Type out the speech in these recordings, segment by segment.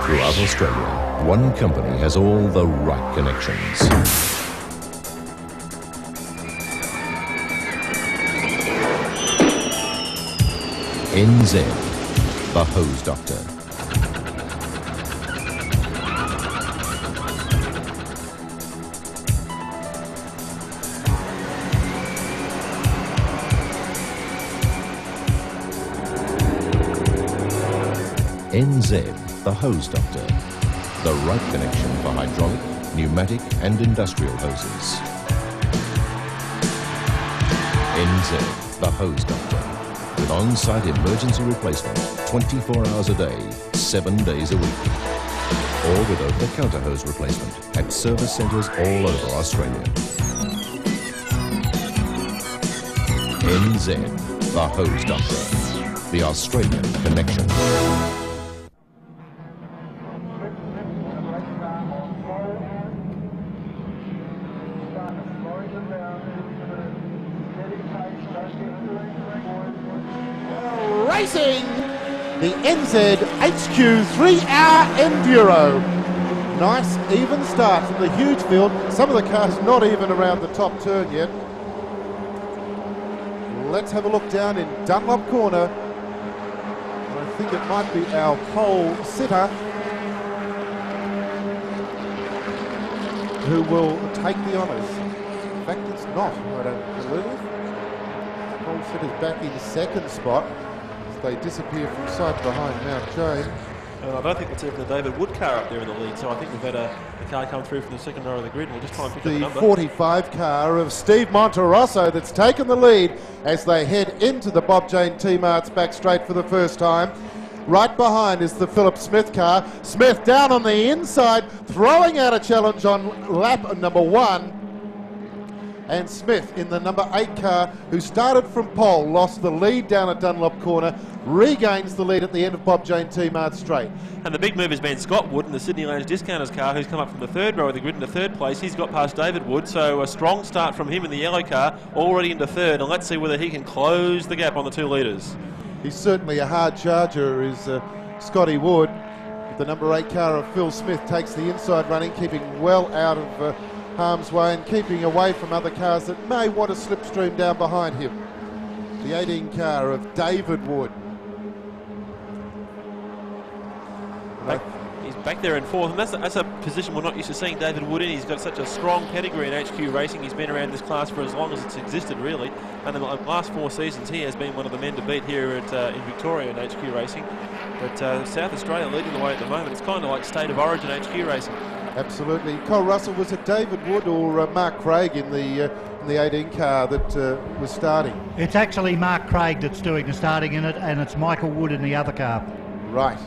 Throughout Australia, one company has all the right connections. NZ, the hose doctor. NZ, the hose doctor. The right connection for hydraulic, pneumatic and industrial hoses. NZ, the hose doctor. With on-site emergency replacement 24 hours a day, 7 days a week. Or with over-the-counter hose replacement at service centres all over Australia. NZ, the hose doctor. The Australian connection. Racing the NZ HQ 3-hour Enduro. Nice even start from the huge field. Some of the cars not even around the top turn yet. Let's have a look down in Dunlop Corner. I think it might be our pole sitter who will take the honours. In fact, it's not, I don't believe. Pole sitter's back in second spot. They disappear from sight behind Mount Jane. And I don't think it's even the David Wood car up there in the lead, so I think we've had a car come through from the second row of the grid, and we'll just try and pick up the number. The 45 car of Steve Monterosso that's taken the lead as they head into the Bob Jane T-Marts back straight for the first time. Right behind is the Philip Smith car. Smith down on the inside, throwing out a challenge on lap number 1. And Smith in the number 8 car, who started from pole, lost the lead down at Dunlop Corner, regains the lead at the end of Bob Jane T-Mart Straight. And the big move has been Scott Wood in the Sydney Lanes Discounters car, who's come up from the third row of the grid into third place. He's got past David Wood, so a strong start from him in the yellow car, already into third, and let's see whether he can close the gap on the 2 leaders. He's certainly a hard charger, is Scotty Wood. The number 8 car of Phil Smith takes the inside running, keeping well out of harm's way and keeping away from other cars that may want to slipstream down behind him. The 18 car of David Wood. He's back there in fourth, and that's a position we're not used to seeing David Wood in. He's got such a strong pedigree in HQ racing. He's been around this class for as long as it's existed, really. And in the last 4 seasons, he has been one of the men to beat here at in Victoria in HQ racing. But South Australia leading the way at the moment. It's kind of like state of origin HQ racing. Absolutely. Cole Russell, was it David Wood or Mark Craig in the 18 car that was starting? It's actually Mark Craig that's doing the starting in it, and it's Michael Wood in the other car. Right.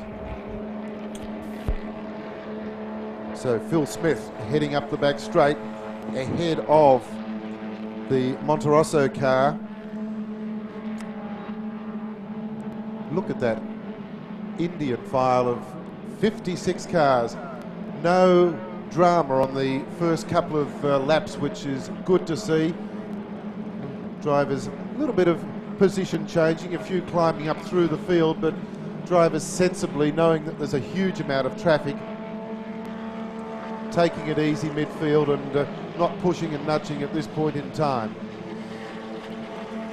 So Phil Smith heading up the back straight ahead of the Monterosso car. Look at that Indian file of 56 cars. No drama on the first couple of laps, which is good to see. Drivers, a little bit of position changing, a few climbing up through the field, but drivers sensibly, knowing that there's a huge amount of traffic, taking it easy midfield and not pushing and nudging at this point in time.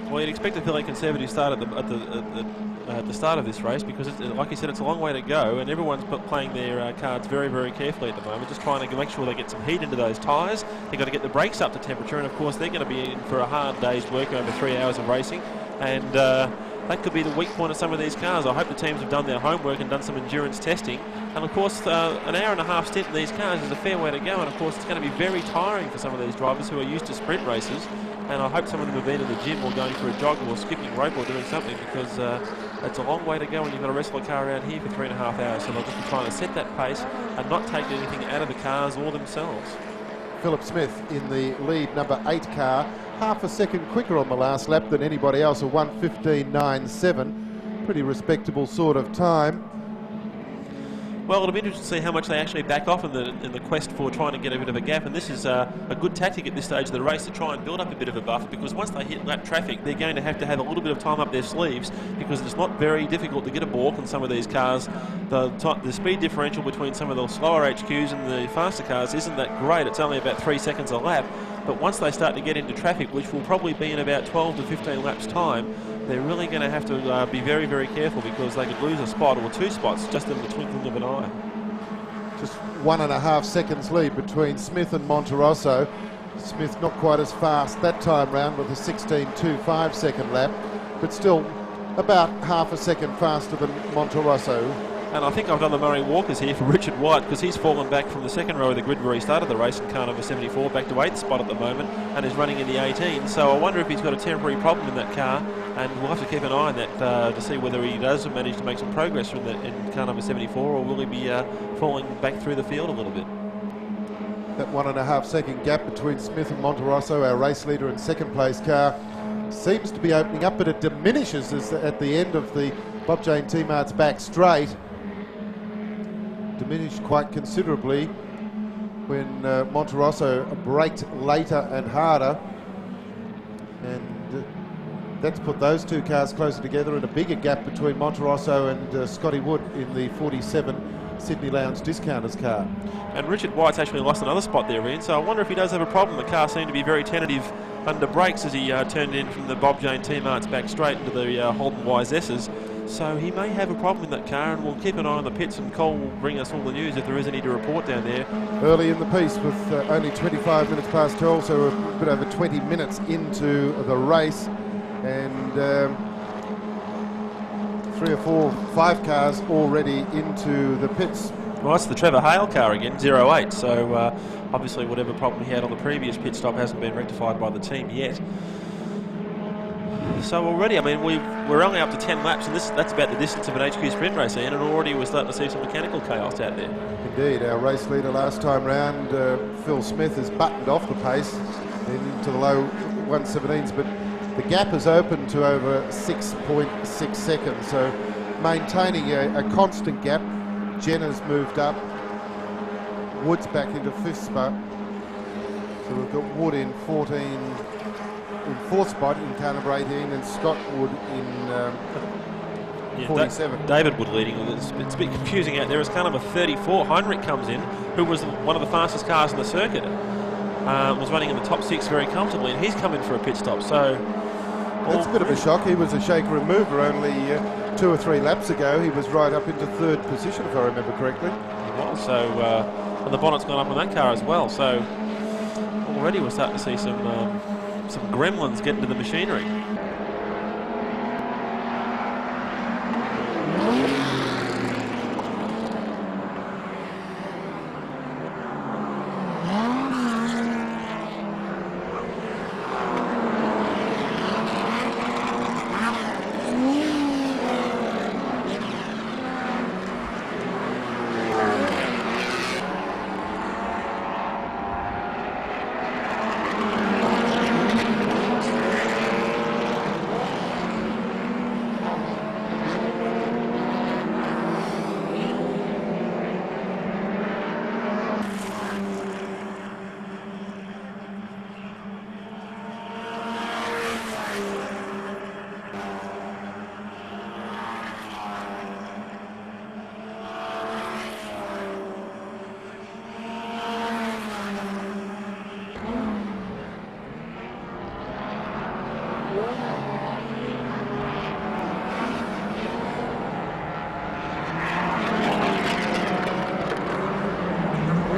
Well, you'd expect a fairly conservative start at the start of this race, because like you said, it's a long way to go, and everyone's playing their cards very, very carefully at the moment, just trying to make sure they get some heat into those tyres. They've got to get the brakes up to temperature, and of course they're going to be in for a hard day's work over 3 hours of racing, and that could be the weak point of some of these cars. I hope the teams have done their homework and done some endurance testing, and of course an hour and a half stint in these cars is a fair way to go, and of course it's going to be very tiring for some of these drivers who are used to sprint races. And I hope some of them have been in the gym or going for a jog or skipping rope or doing something, because it's a long way to go when you've got to wrestle a car around here for 3.5 hours. So they'll just be trying to set that pace and not take anything out of the cars or themselves. Philip Smith in the lead, number 8 car, half a second quicker on the last lap than anybody else, a 1:15.97. Pretty respectable sort of time. Well, it'll be interesting to see how much they actually back off in the quest for trying to get a bit of a gap, and this is a good tactic at this stage of the race to try and build up a bit of a buffer, because once they hit lap traffic, they're going to have a little bit of time up their sleeves, because it's not very difficult to get a balk on some of these cars. The speed differential between some of the slower HQs and the faster cars isn't that great. It's only about 3 seconds a lap, but once they start to get into traffic, which will probably be in about 12 to 15 laps time, they're really going to have to be very, very careful, because they could lose a spot or 2 spots just in the twinkling of an eye. Just 1.5 seconds lead between Smith and Monterosso. Smith not quite as fast that time round with a 16.25 second lap, but still about half a second faster than Monterosso. And I think I've done the Murray Walkers here for Richard White, because he's fallen back from the second row of the grid where he started the race in car number 74 back to 8th spot at the moment, and is running in the 18. So I wonder if he's got a temporary problem in that car, and we'll have to keep an eye on that to see whether he does manage to make some progress in car number 74, or will he be falling back through the field a little bit. That 1.5 second gap between Smith and Monterosso, our race leader and second place car, seems to be opening up, but it diminishes at the end of the Bob Jane T-Mart's back straight. Diminished quite considerably when Monterosso braked later and harder, and that's put those two cars closer together, and a bigger gap between Monterosso and Scotty Wood in the 47 Sydney Lounge Discounters car. And Richard White's actually lost another spot there, Ian, so I wonder if he does have a problem. The car seemed to be very tentative under brakes as he turned in from the Bob Jane T-Mart's back straight into the Holden YSS's. So he may have a problem in that car, and we'll keep an eye on the pits, and Cole will bring us all the news if there is any to report down there. Early in the piece with only 25 minutes past 12, so a bit over 20 minutes into the race, and 3 or 4, 5 cars already into the pits. Well, it's the Trevor Hale car again, 08, so obviously whatever problem he had on the previous pit stop hasn't been rectified by the team yet. So already, I mean, we're only up to 10 laps, and that's about the distance of an HQ sprint race, Ian, and already we're starting to see some mechanical chaos out there. Indeed, our race leader last time round, Phil Smith, has buttoned off the pace into the low 117s, but the gap has opened to over 6.6 seconds, so maintaining a constant gap. Jenner's moved up, Wood's back into 5th spot, so we've got Wood in 4th spot in car number 18, and Scott Wood in 47. David Wood leading. It's a bit confusing out there as car number 34, Heinrich, comes in, who was one of the fastest cars in the circuit. Was running in the top 6 very comfortably, and he's come in for a pit stop. So that's a bit of a shock. He was a shaker and mover only 2 or 3 laps ago. He was right up into 3rd position, if I remember correctly. He was. So and the bonnet's gone up on that car as well. So already we're starting to see some gremlins get into the machinery.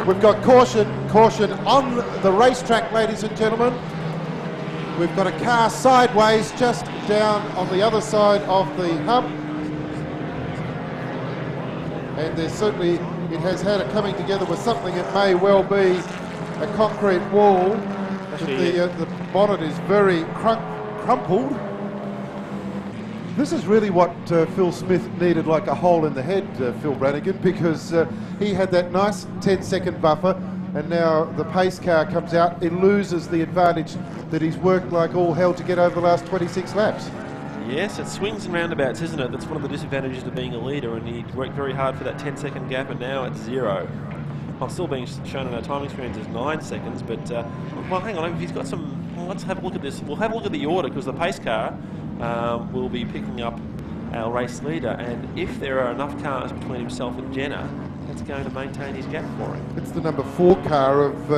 We've got caution on the racetrack, ladies and gentlemen. We've got a car sideways just down on the other side of the hump. And there's certainly, it has had a coming together with something. It may well be a concrete wall. The bonnet is very crumpled. This is really what Phil Smith needed, like a hole in the head, Phil Brannigan, because he had that nice 10-second buffer, and now the pace car comes out. It loses the advantage that he's worked like all hell to get over the last 26 laps. Yes, it swings and roundabouts, isn't it? That's one of the disadvantages of being a leader, and he worked very hard for that 10-second gap, and now it's 0. I'm still being shown on our timing screens as 9 seconds, but, well, hang on, if he's got some, well, let's have a look at this. We'll have a look at the order, because the pace car will be picking up our race leader, and if there are enough cars between himself and Jenna, that's going to maintain his gap for him. It's the number 4 car of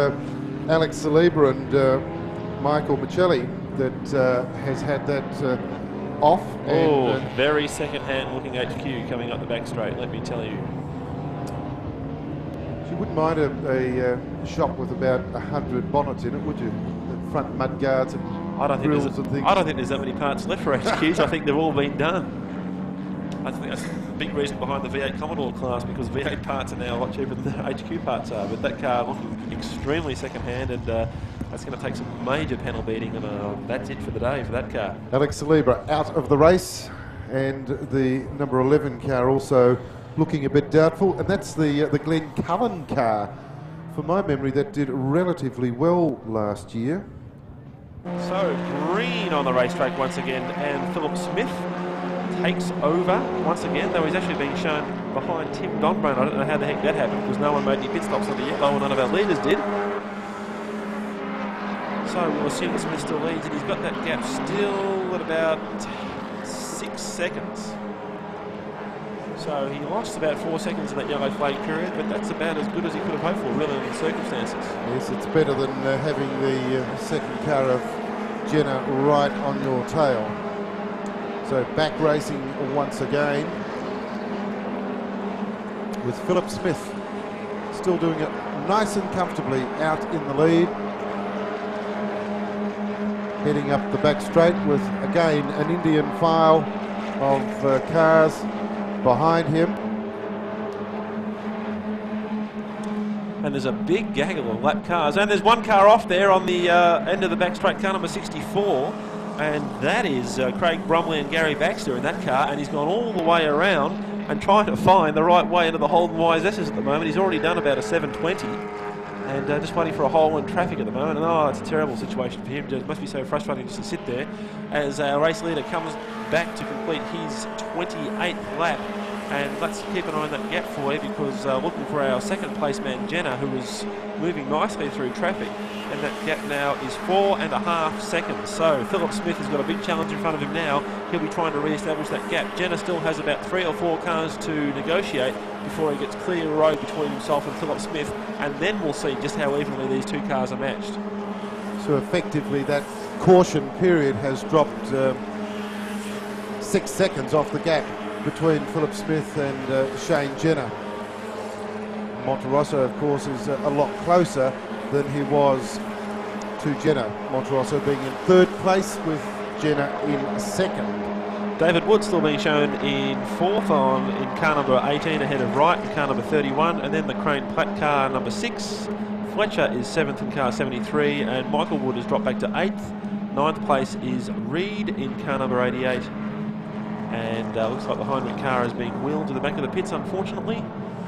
Alex Saliba and Michael Michelli that has had that off. Oh, and, very second-hand looking HQ coming up the back straight, let me tell you. you wouldn't mind a shop with about 100 bonnets in it, would you? The front mud guards and grills and things. I don't think there's that many parts left for HQs. I think they've all been done. I think that's a big reason behind the V8 Commodore class, because V8 parts are now a lot cheaper than the HQ parts are. But that car looking extremely second-hand, and that's going to take some major panel beating, and that's it for the day for that car. Alex Saliba out of the race, and the number 11 car also looking a bit doubtful, and that's the Glenn Cullen car. From my memory, that did relatively well last year. So green on the racetrack once again, and Philip Smith takes over once again, though he's actually being shown behind Tim Donbran. I don't know how the heck that happened, because no one made any pit stops on the yellow, and none of our leaders did. So we'll assume that Smith still leads, and he's got that gap still at about 6 seconds. So he lost about 4 seconds in that yellow flag period, but that's about as good as he could have hoped for, really, in the circumstances. Yes, it's better than having the second car of Jenna right on your tail. So back racing once again with Philip Smith still doing it nice and comfortably out in the lead. Heading up the back straight with, again, an Indian file of cars behind him. And there's a big gaggle of lap cars, and there's one car off there on the end of the back straight, car number 64, and that is Craig Bromley and Gary Baxter in that car, and he's gone all the way around and trying to find the right way into the Holden YSS's at the moment. He's already done about a 720, and just waiting for a hole in traffic at the moment, and oh, it's a terrible situation for him. It must be so frustrating just to sit there as our race leader comes back to complete his 28th lap. And let's keep an eye on that gap for you, because looking for our second place man Jenna, who is moving nicely through traffic, and that gap now is 4.5 seconds. So Philip Smith has got a big challenge in front of him now. He'll be trying to re-establish that gap. Jenna still has about 3 or 4 cars to negotiate before he gets clear road between himself and Philip Smith, and then we'll see just how evenly these two cars are matched. So effectively that caution period has dropped 6 seconds off the gap between Philip Smith and Shane Jenna. Monterosso, of course, is a lot closer than he was to Jenna. Monterosso being in 3rd place with Jenna in 2nd. David Wood still being shown in 4th in car number 18 ahead of Wright in car number 31, and then the Crane Platt car number 6. Fletcher is 7th in car 73, and Michael Wood has dropped back to 8th. 9th place is Reed in car number 88. And looks like the Heinrich car is being wheeled to the back of the pits, unfortunately.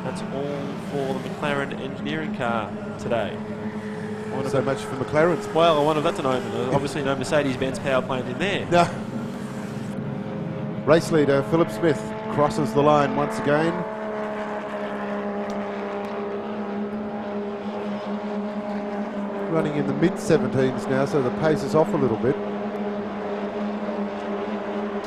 That's all for the McLaren engineering car today. So much for McLaren's. Well, I wonder if that's an omen. Obviously no Mercedes-Benz power plant in there. No. Race leader Philip Smith crosses the line once again. Running in the mid-17s now, so the pace is off a little bit.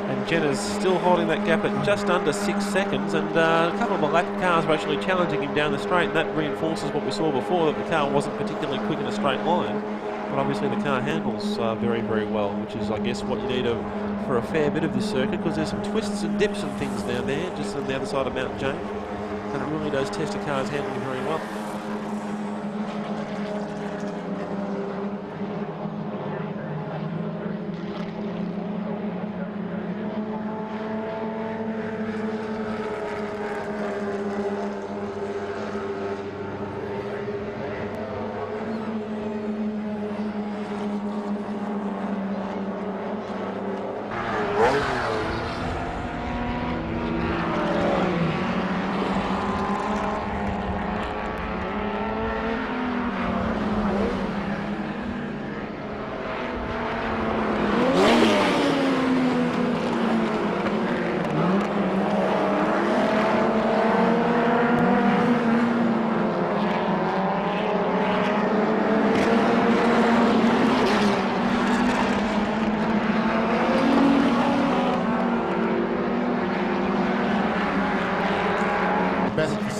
And Jenna's still holding that gap at just under 6 seconds, and a couple of the lap cars are actually challenging him down the straight, and that reinforces what we saw before, that the car wasn't particularly quick in a straight line. But obviously the car handles very, very well, which is, I guess, what you need for a fair bit of this circuit, because there's some twists and dips and things down there, just on the other side of Mount Jane, and it really does test a car's handling very well.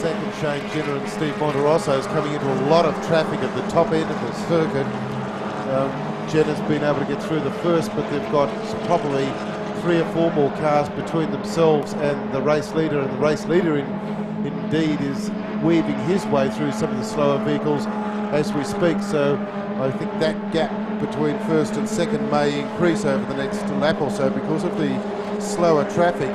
second, Shane Jenner and Steve Monterosso is coming into a lot of traffic at the top end of the circuit. Jenner's been able to get through the first, but they've got probably 3 or 4 more cars between themselves and the race leader, and the race leader indeed is weaving his way through some of the slower vehicles as we speak. So I think that gap between first and second may increase over the next lap or so because of the slower traffic.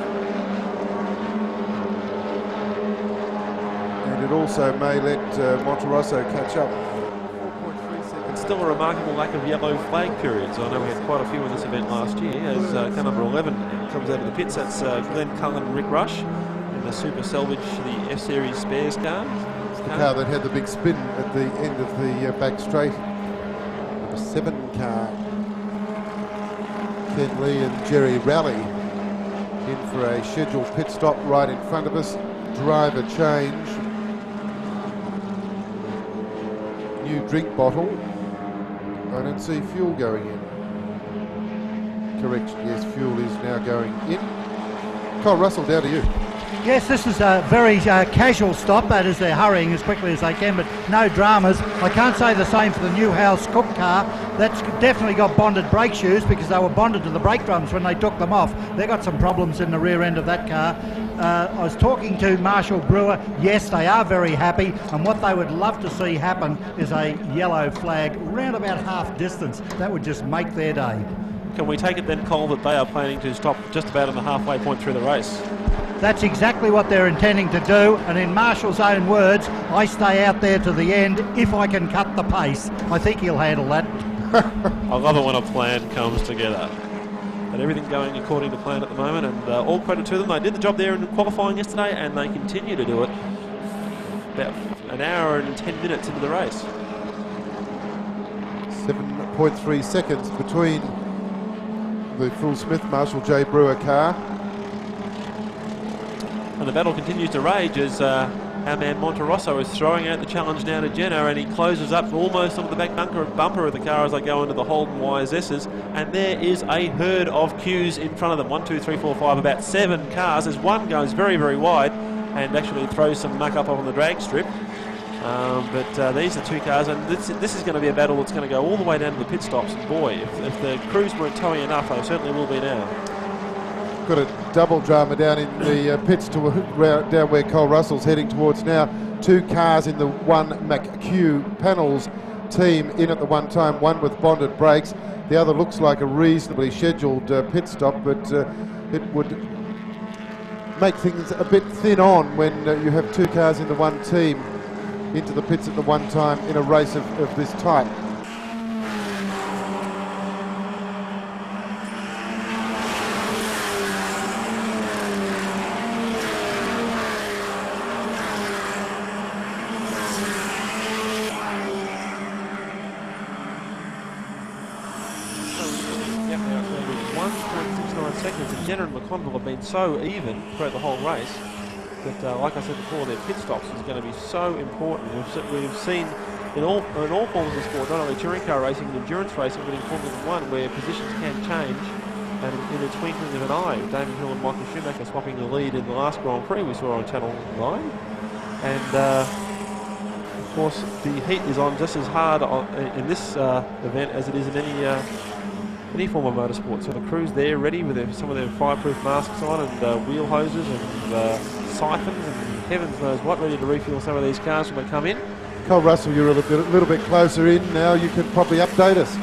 And it also may let Monterosso catch up. 4.3 seconds. Still a remarkable lack of yellow flag periods. I know we had quite a few in this event last year. As car number 11 comes out of the pits, that's Glenn Cullen and Rick Rush in the Super Salvage, the F-Series spares car. It's the car that had the big spin at the end of the back straight. Number 7 car. Ken Lee and Jerry Rowley in for a scheduled pit stop right in front of us. Driver change. New drink bottle. I don't see fuel going in. Correction, yes, fuel is now going in. Cole Russell, down to you. Yes, this is a very casual stop, that is, they're hurrying as quickly as they can, but no dramas. I can't say the same for the Newhouse Cook car. That's definitely got bonded brake shoes because they were bonded to the brake drums when they took them off. They got some problems in the rear end of that car. I was talking to Marshall Brewer. Yes, they are very happy, and what they would love to see happen is a yellow flag round about half distance. That would just make their day. Can we take it then, Cole, that they are planning to stop just about on the halfway point through the race? That's exactly what they're intending to do, and in Marshall's own words, I stay out there to the end if I can cut the pace. I think he'll handle that. I love it when a plan comes together. But everything's going according to plan at the moment, and all credit to them. They did the job there in qualifying yesterday, and they continue to do it about an hour and 10 minutes into the race. 7.3 seconds between the Phil Smith Marshall J. Brewer car. And the battle continues to rage as our man Monterosso is throwing out the challenge now to Jenner, and he closes up almost onto the back bumper of the car as they go into the Holden YSS's. And there is a herd of queues in front of them. 1, 2, 3, 4, 5, about 7 cars as one goes very, very wide and actually throws some muck up on the drag strip. But these are 2 cars, and this is going to be a battle that's going to go all the way down to the pit stops. And boy, if the crews weren't towing enough, they certainly will be now. Got a double drama down in the pits down where Cole Russell's heading towards now. 2 cars in the one McHugh Panels team in at the one time, one with bonded brakes. The other looks like a reasonably scheduled pit stop, but it would make things a bit thin on when you have 2 cars in the one team into the pits at the one time in a race of this type. Jenner and McConville have been so even throughout the whole race that, like I said before, their pit stops is going to be so important. We've seen in all forms of sport, not only touring car racing and endurance racing, but in Formula 1, where positions can change, and in the twinkling of an eye. Damon Hill and Michael Schumacher swapping the lead in the last Grand Prix we saw on Channel 9, and of course the heat is on just as hard in this event as it is in any form of motorsport. So the crew's there ready with some of their fireproof masks on, and wheel hoses and siphons and heavens knows what, ready to refuel some of these cars when they come in. Cole Russell, you're a little bit closer in now. You can probably update us.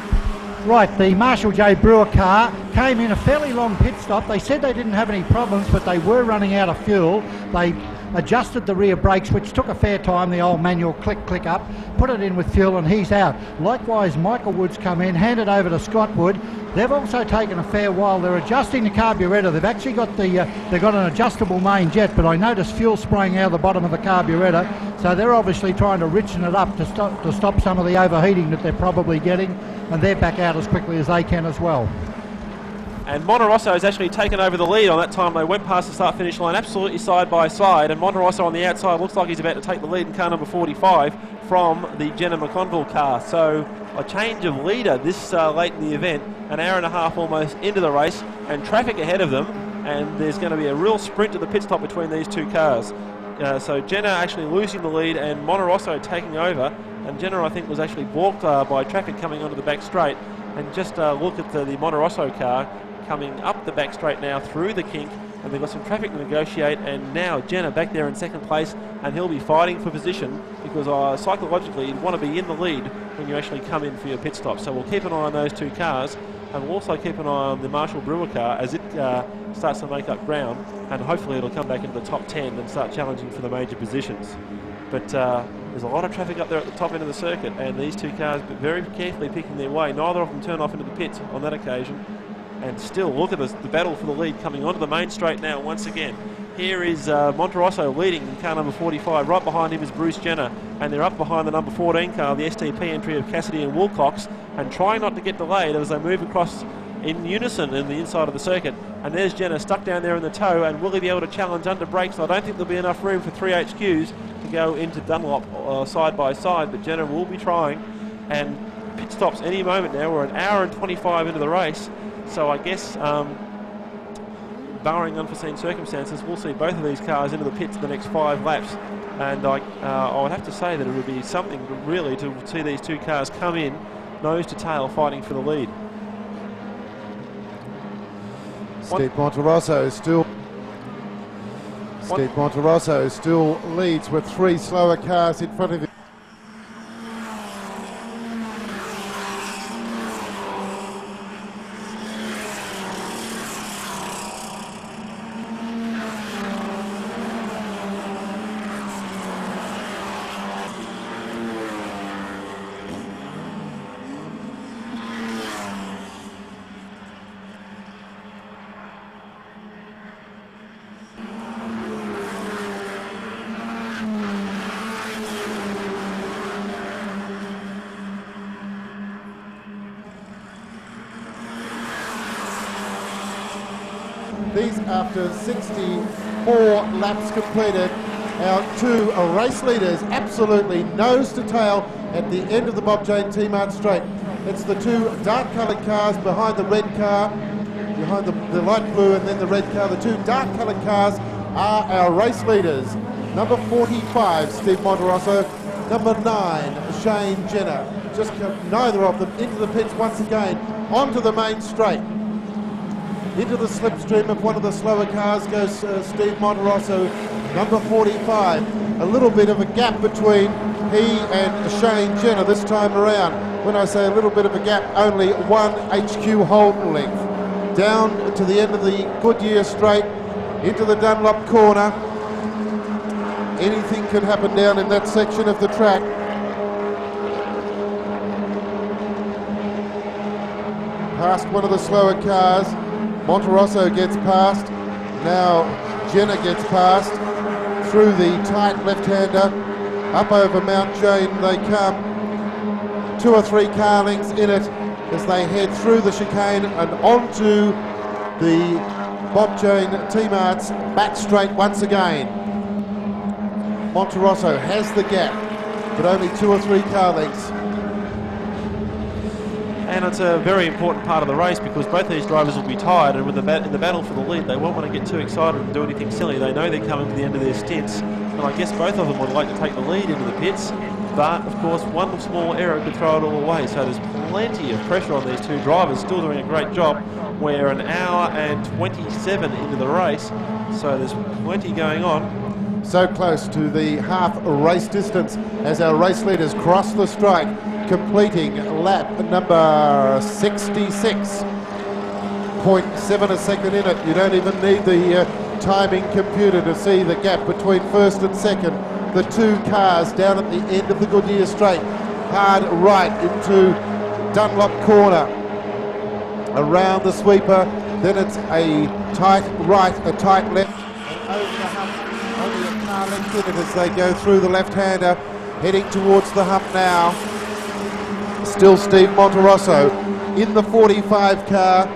Right, the Marshall J. Brewer car came in a fairly long pit stop. They said they didn't have any problems, but they were running out of fuel. They adjusted the rear brakes, which took a fair time, the old manual click up, put it in with fuel, and he's out. Likewise, Michael Wood's come in, handed over to Scott Wood. They've also taken a fair while. They're adjusting the carburettor. They've actually got they've got an adjustable main jet, but I noticed fuel spraying out of the bottom of the carburettor. So they're obviously trying to richen it up to stop some of the overheating that they're probably getting, and they're back out as quickly as they can as well. And Monterosso has actually taken over the lead on that time. They went past the start-finish line absolutely side by side, and Monterosso on the outside looks like he's about to take the lead in car number 45 from the Jenner McConville car. So a change of leader this late in the event, an hour and a half almost into the race, and traffic ahead of them, and there's going to be a real sprint to the pit stop between these 2 cars. So Jenner actually losing the lead and Monterosso taking over. And Jenner, I think, was actually balked by traffic coming onto the back straight. And just look at the Monterosso car coming up the back straight now through the kink. And they've got some traffic to negotiate. And now Jenner back there in second place. And he'll be fighting for position because psychologically you'd want to be in the lead when you actually come in for your pit stop. So we'll keep an eye on those two cars. And we'll also keep an eye on the Marshall Brewer car as it starts to make up ground. And hopefully it'll come back into the top 10 and start challenging for the major positions. But there's a lot of traffic up there at the top end of the circuit, and these two cars very carefully picking their way. Neither of them turn off into the pits on that occasion. And still, look at the battle for the lead coming onto the main straight now once again. Here is Monterosso leading in car number 45. Right behind him is Bruce Jenner, and they're up behind the number 14 car, the STP entry of Cassidy and Wilcox, and trying not to get delayed as they move across in unison in the inside of the circuit. And there's Jenner stuck down there in the toe, and will he be able to challenge under brakes? I don't think there'll be enough room for 3 HQs to go into Dunlop side by side, but Jenner will be trying. And pit stops any moment now. We're an hour and 25 into the race, so I guess barring unforeseen circumstances, we'll see both of these cars into the pits in the next 5 laps. And I would have to say that it would be something really to see these two cars come in nose to tail fighting for the lead. Steve Monterosso still leads with 3 slower cars in front of him. These after 64 laps completed. Our 2 race leaders absolutely nose to tail at the end of the Bob Jane T-Mart straight. It's the 2 dark coloured cars behind the red car, behind the light blue and then the red car. The 2 dark coloured cars are our race leaders. Number 45, Steve Monterosso. Number 9, Shane Jenner. Just neither of them into the pits once again, onto the main straight. Into the slipstream of one of the slower cars goes Steve Monterosso, number 45. A little bit of a gap between he and Shane Jenner this time around. When I say a little bit of a gap, only 1 HQ Holden length. Down to the end of the Goodyear straight, into the Dunlop corner. Anything can happen down in that section of the track. Past one of the slower cars. Monterosso gets past, now Jenner gets past, through the tight left-hander, up over Mount Jane they come, 2 or 3 car lengths in it as they head through the chicane and onto the Bob Jane T-Mart's back straight once again. Monterosso has the gap, but only 2 or 3 car lengths. And it's a very important part of the race because both these drivers will be tired, and with in the battle for the lead, they won't want to get too excited and do anything silly. They know they're coming to the end of their stints, and I guess both of them would like to take the lead into the pits, but of course one small error could throw it all away. So there's plenty of pressure on these 2 drivers, still doing a great job. We're an hour and 27 into the race, so there's plenty going on. So close to the half race distance as our race leaders cross the strike, completing lap number 66. 0.7 a second in it. You don't even need the timing computer to see the gap between first and second. The 2 cars down at the end of the Goodyear straight, hard right into Dunlop corner, around the sweeper, then it's a tight right, a tight left, and over the hump, only a car length in it as they go through the left-hander, heading towards the hump now. Still Steve Monterosso in the 45 car,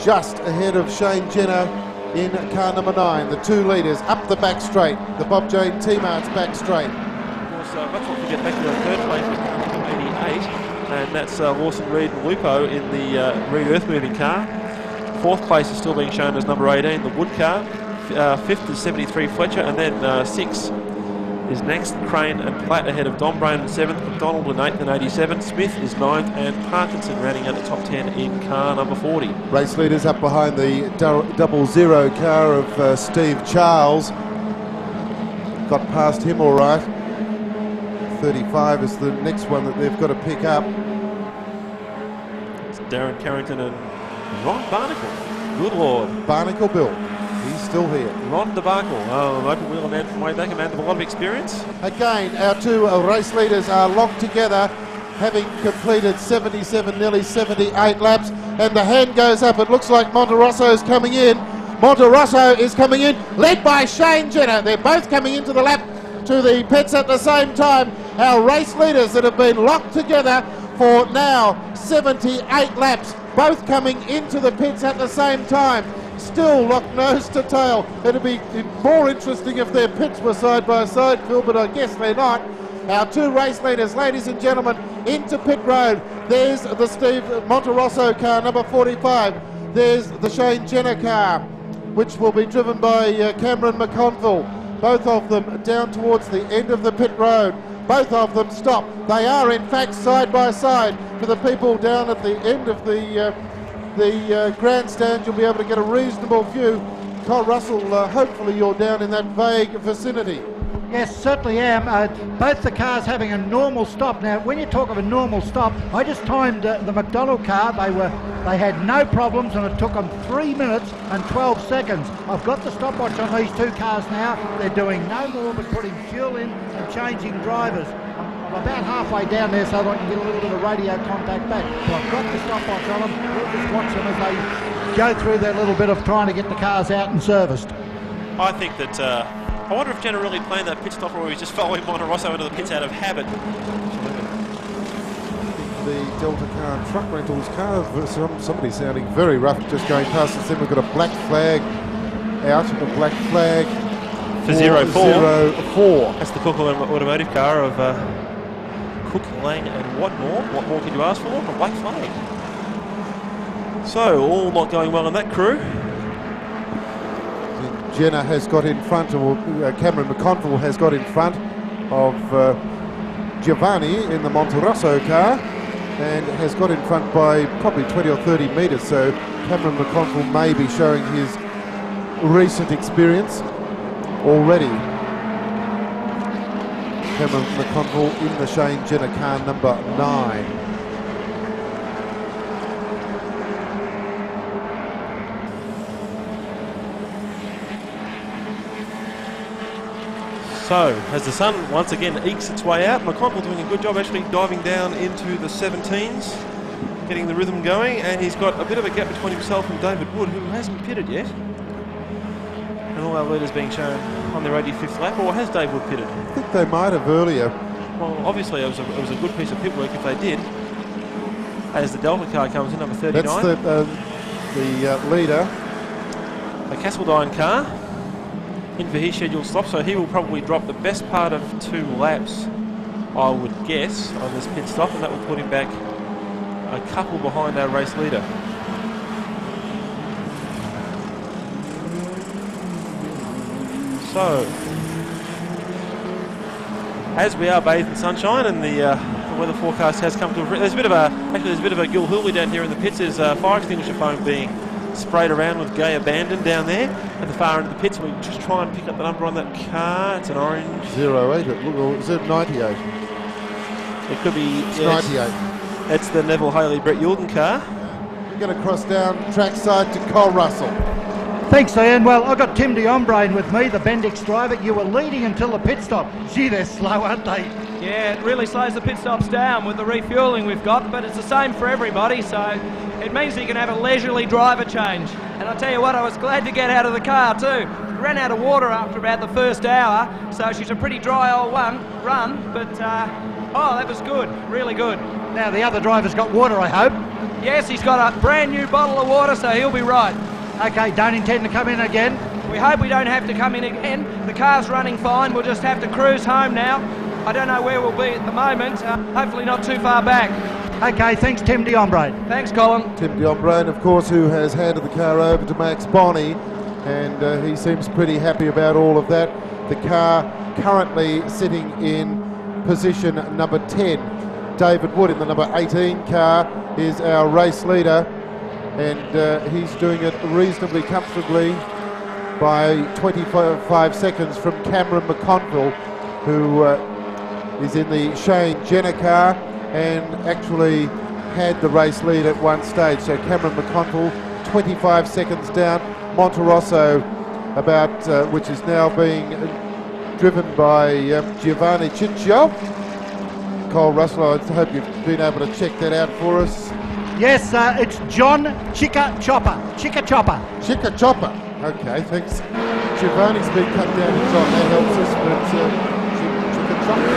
just ahead of Shane Jenner in car number 9. The 2 leaders up the back straight, the Bob Jane T-Mart's back straight. Of course, let's not forget back to the 3rd place was number 88, and that's Lawson, Reed and Lupo in the Reed earth moving car. 4th place is still being shown as number 18, the Wood car. fifth is 73 Fletcher, and then 6 is next, Crane and Platt ahead of Don Brain in 7th, McDonald in 8th and 87, Smith is 9th, and Parkinson rounding out the top 10 in car number 40. Race leaders up behind the 00 car of Steve Charles. Got past him all right. 35 is the next one that they've got to pick up. It's Darren Carrington and Ron Barnacle. Good Lord. Barnacle Bill. He's still here. Ron DeBarkle, open wheeler man from way back, a man with a lot of experience. Again, our two race leaders are locked together, having completed 77, nearly 78 laps, and the hand goes up. It looks like Monterosso is coming in. Monterosso is coming in, led by Shane Jenner. They're both coming into the lap to the pits at the same time. Our race leaders that have been locked together for now 78 laps, both coming into the pits at the same time. Still locked nose to tail. It'd be more interesting if their pits were side by side, Phil, but I guess they're not. Our two race leaders, ladies and gentlemen, into pit road. There's the Steve Monterosso car, number 45. There's the Shane Jenner car, which will be driven by Cameron McConville. Both of them down towards the end of the pit road. Both of them stop. They are in fact side by side. For the people down at the end of the grandstand, you'll be able to get a reasonable view. Cole Russell, hopefully you're down in that vague vicinity. Yes, certainly am. Both the cars having a normal stop. Now, when you talk of a normal stop, I just timed the McDonald car. They had no problems, and it took them 3 minutes and 12 seconds. I've got the stopwatch on these two cars now. They're doing no more but putting fuel in and changing drivers. I'm about halfway down there so that I can get a little bit of radio contact back. But I've got the stopwatch on them. We'll just watch them as they go through their little bit of trying to get the cars out and serviced. I think that, I wonder if Jenner really planned that pit stop, or he was just following Monterosso into the pits out of habit. The Delta car and truck rentals car, somebody sounding very rough just going past us. Then we've got a black flag out, a black flag for 04. 04. That's the Cook automotive car of Cook, Lang and Watmore. What more could you ask for? A black flag. So, all not going well in that crew. Jenner has got in front, or Cameron McConville has got in front of Giovanni in the Monterosso car, and has got in front by probably 20 or 30 metres. So Cameron McConville may be showing his recent experience already. Cameron McConville in the Shane Jenner car, number 9. So, as the sun once again ekes its way out, McConville doing a good job actually diving down into the 17s, getting the rhythm going, and he's got a bit of a gap between himself and David Wood, who hasn't pitted yet. And all our leaders being shown on their 85th lap, or has Dave Wood pitted? I think they might have earlier. Well, obviously it was a good piece of pit work if they did. As the Delta car comes in, number 39. That's the leader. A Castledine car in for his scheduled stop, so he will probably drop the best part of 2 laps, I would guess, on this pit stop, and that will put him back a couple behind our race leader. So, as we are bathed in sunshine and the weather forecast has come to there's a bit of a Gilhooly down here in the pits. There's fire extinguisher foam being sprayed around with gay abandon down there at the far end of the pits. We just try and pick up the number on that car. It's an orange 08. Is it 98? It could be. It's 98. It's the Neville Haley Brett Yulden car. We're going to cross down trackside to Cole Russell. Thanks, Ian. Well, I've got Tim D'Ombrane with me, the Bendix driver. You were leading until the pit stop. Gee, they're slow, aren't they? Yeah, it really slows the pit stops down with the refuelling we've got, but it's the same for everybody, so it means you can have a leisurely driver change. And I'll tell you what, I was glad to get out of the car too. We ran out of water after about the first hour, so she's a pretty dry old run, but oh, that was good, really good. Now the other driver's got water, I hope. Yes, he's got a brand new bottle of water, so he'll be right. Okay, don't intend to come in again? We hope we don't have to come in again. The car's running fine, we'll just have to cruise home now. I don't know where we'll be at the moment, hopefully not too far back. Okay, thanks Tim D'Ombrane. Thanks, Colin. Tim D'Ombrane, of course, who has handed the car over to Max Bonney, and he seems pretty happy about all of that. The car currently sitting in position number 10. David Wood in the number 18 car is our race leader, and he's doing it reasonably comfortably by 25 seconds from Cameron McConville, who is in the Shane Jenner car and actually had the race lead at one stage. So Cameron McConville 25 seconds down. Monterosso, which is now being driven by Giovanni Ciccio. Cole Russell, I hope you've been able to check that out for us. Yes, it's John Chicka Chopper. Chicka Chopper. Chicka Chopper. Okay, thanks. Giovanni's been cut down in John, that helps us, but Chicka Chopper.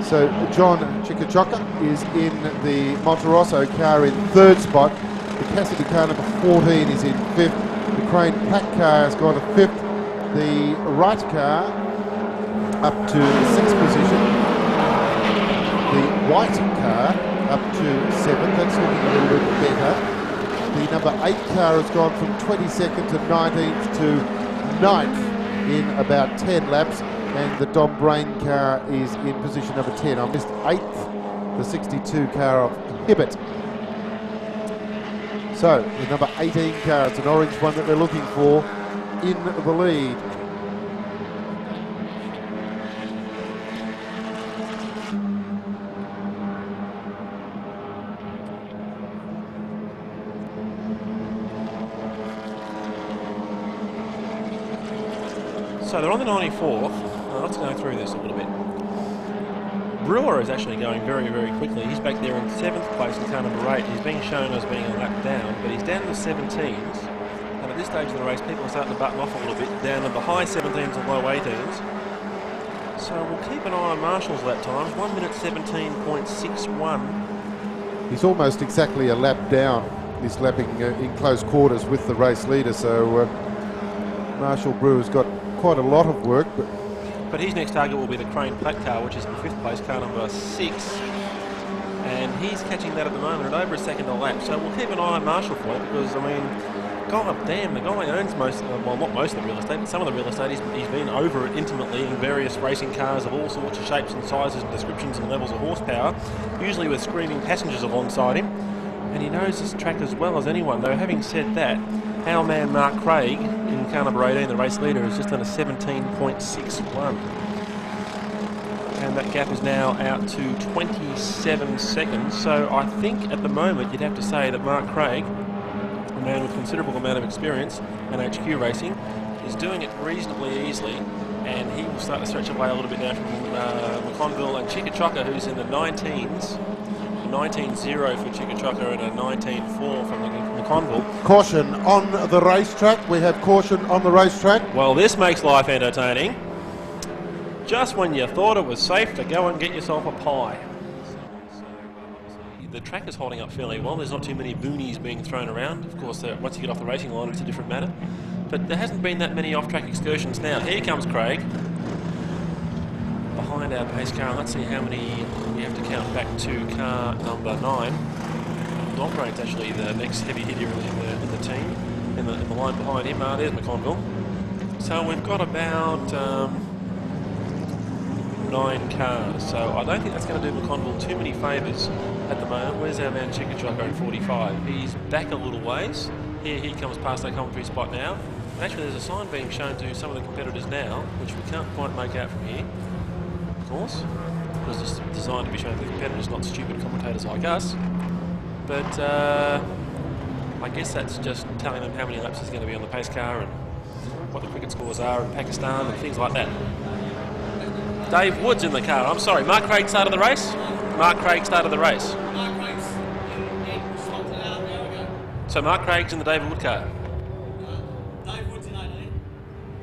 So John Chickachoka is in the Monterosso car in third spot. The Cassidy car number 14 is in fifth. The Crane Platt car has gone to fifth. The Wright car up to sixth position. The White car up to seventh. That's looking a little bit better. The number 8 car has gone from 22nd to 19th to 9th in about 10 laps. And the Dom Brain car is in position number 10. I missed 8th, the 62 car of Hibbett. So the number 18 car, it's an orange one that they're looking for in the lead. So they're on the 94. Let's go through this a little bit. Brewer is actually going very, very quickly. He's back there in 7th place in car number 8. He's being shown as being a lap down, but he's down in the 17s. And at this stage of the race, people are starting to button off a little bit, down in the high 17s and low 18s. So we'll keep an eye on Marshall's lap times. 1 minute 17.61. He's almost exactly a lap down. He's lapping in close quarters with the race leader, so Marshall Brewer's got quite a lot of work. But his next target will be the Crane Platt car, which is in 5th place, car number 6. And he's catching that at the moment at over a second a lap. So we'll keep an eye on Marshall for it, because, I mean, god damn, the guy owns most, well, not most of the real estate, but some of the real estate. He's been over it intimately in various racing cars of all sorts of shapes and sizes and descriptions and levels of horsepower, usually with screaming passengers alongside him. And he knows this track as well as anyone. Though, having said that, our man Mark Craig in car number 18, the race leader, has just done a 17.61. And that gap is now out to 27 seconds. So I think at the moment you'd have to say that Mark Craig, a man with considerable amount of experience in HQ racing, is doing it reasonably easily. And he will start to stretch away a little bit now from McConville and Chickachoka, who's in the 19s. 19.0 for Chickachoka and a 19.4 from McConville. Caution on the racetrack. We have caution on the racetrack. Well, this makes life entertaining. Just when you thought it was safe to go and get yourself a pie. The track is holding up fairly well. There's not too many boonies being thrown around. Of course, once you get off the racing line, it's a different matter. But there hasn't been that many off-track excursions now. Here comes Craig, behind our pace car. Let's see how many we have to count back to car number 9. Dom Brain's actually the next heavy hitter in the team, in the line behind him. There's McConville. So we've got about 9 cars. So I don't think that's going to do McConville too many favours at the moment. Where's our man Chickachoka at 45? He's back a little ways. Here he comes past that commentary spot now. And actually, there's a sign being shown to some of the competitors now, which we can't quite make out from here. Of course, because it's designed to be shown to the competitors, not stupid commentators like us. But I guess that's just telling them how many laps is going to be on the pace car and what the cricket scores are in Pakistan and things like that. Dave Wood's in the car. I'm sorry, Mark Craig started the race? Mark Craig started the race. So Mark Craig's in the David Wood car. Dave Wood's in 18.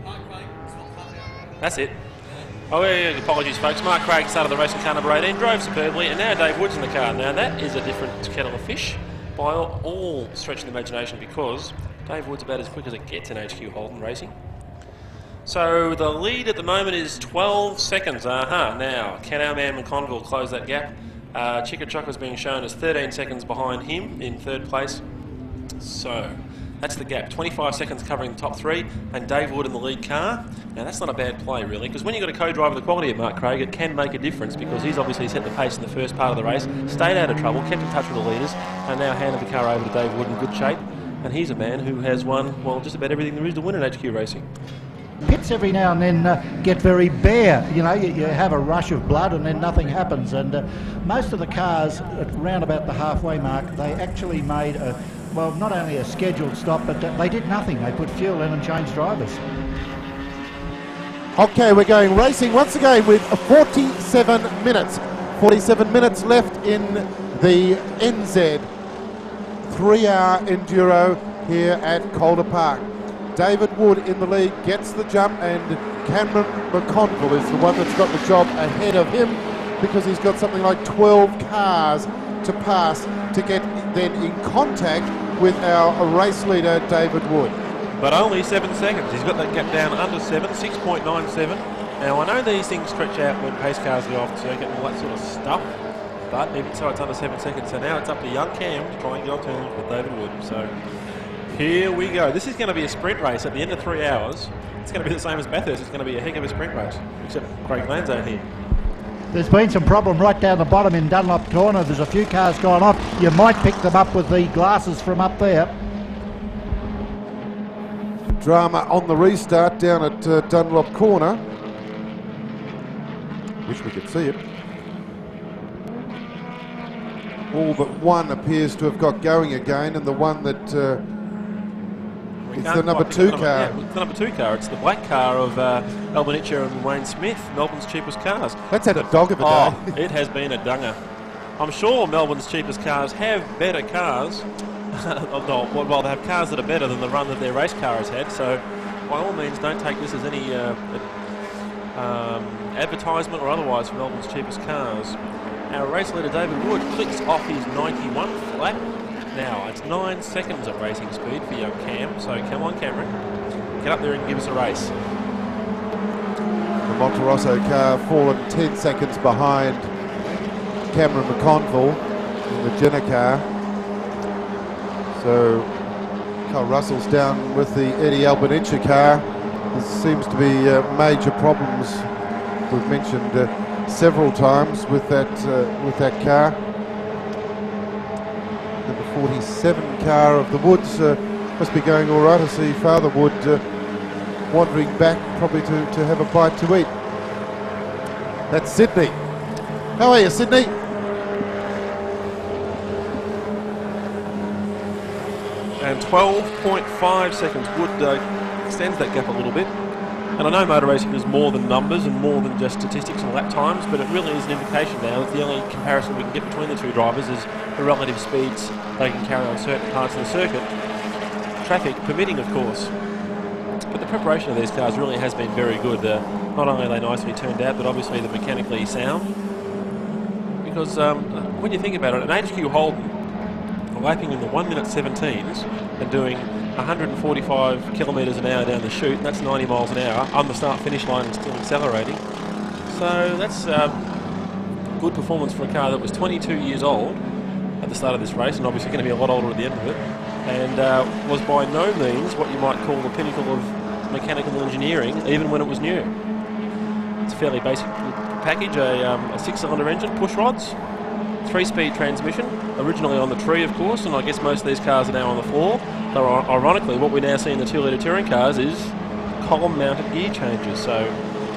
Mark Craig swapped. That's it. Oh, yeah, apologies, folks. Mark Craig started the race in car number 18, drove superbly, and now Dave Wood's in the car. Now, that is a different kettle of fish by all stretch of the imagination, because Dave Wood's about as quick as it gets in HQ Holden racing. So the lead at the moment is 12 seconds. Now, can our man McConville close that gap? Chickachucka's being shown as 13 seconds behind him in third place. So that's the gap, 25 seconds covering the top three, and Dave Wood in the lead car. Now that's not a bad play really, because when you've got a co-driver the quality of Mark Craig, it can make a difference, because he's obviously set the pace in the first part of the race, stayed out of trouble, kept in touch with the leaders, and now handed the car over to Dave Wood in good shape. And he's a man who has won, well, just about everything there is to win in HQ racing. Pits every now and then get very bare. You know, you have a rush of blood and then nothing happens. And most of the cars at round about the halfway mark, they actually made a, well, not only a scheduled stop, but they did nothing. They put fuel in and changed drivers. Okay, we're going racing once again with 47 minutes. 47 minutes left in the NZ 3-hour enduro here at Calder Park. David Wood in the lead gets the jump, and Cameron McConville is the one that's got the job ahead of him, because he's got something like 12 cars to pass to get then in contact with our race leader David Wood. But only 7 seconds. He's got that gap down under 7, 6.97. Now I know these things stretch out when pace cars go off the circuit and all that sort of stuff, but even so it's under 7 seconds. So now it's up to young Cam to try and get on terms with David Wood. So here we go. This is going to be a sprint race at the end of 3 hours. It's going to be the same as Bathurst. It's going to be a heck of a sprint race, except Craig Lanzone here. There's been some problem right down the bottom in Dunlop Corner. There's a few cars gone off. You might pick them up with the glasses from up there. Drama on the restart down at Dunlop Corner. Wish we could see it. All but one appears to have got going again, and the one that it's the number 2 car. Yeah, it's the number 2 car. It's the black car of Albanicha and Wayne Smith, Melbourne's cheapest cars. That's had a dog of a day. It has been a dunger. I'm sure Melbourne's cheapest cars have better cars. Well, they have cars that are better than the run that their race car has had. So, by all means, don't take this as any advertisement or otherwise for Melbourne's cheapest cars. Our race leader David Wood clicks off his 91th lap. Now, it's 9 seconds at racing speed for young Cam, so come on Cameron, get up there and give us a race. The Monterosso car fallen 10 seconds behind Cameron McConville in the Jenner car. So Carl Russell's down with the Eddie Albanicha car. There seems to be major problems we've mentioned several times with that car. Number 47 car of the Woods must be going all right. I see Father Wood wandering back, probably to have a bite to eat. That's Sydney. How are you, Sydney? And 12.5 seconds. Wood extends that gap a little bit. And I know motor racing is more than numbers and more than just statistics and lap times, but it really is an indication now that the only comparison we can get between the two drivers is the relative speeds they can carry on certain parts of the circuit. Traffic permitting, of course. But the preparation of these cars really has been very good. Not only are they nicely turned out, but obviously they're mechanically sound. Because when you think about it, an HQ Holden lapping in the 1 minute 17s and doing 145 kilometres an hour down the chute, that's 90 miles an hour on the start-finish line and still accelerating. So that's good performance for a car that was 22 years old at the start of this race, and obviously going to be a lot older at the end of it, and was by no means what you might call the pinnacle of mechanical engineering, even when it was new. It's a fairly basic package, a 6-cylinder engine, push rods, 3-speed transmission, originally on the tree of course, and I guess most of these cars are now on the floor. Though ironically, what we now see in the 2-litre touring cars is column-mounted gear changes, so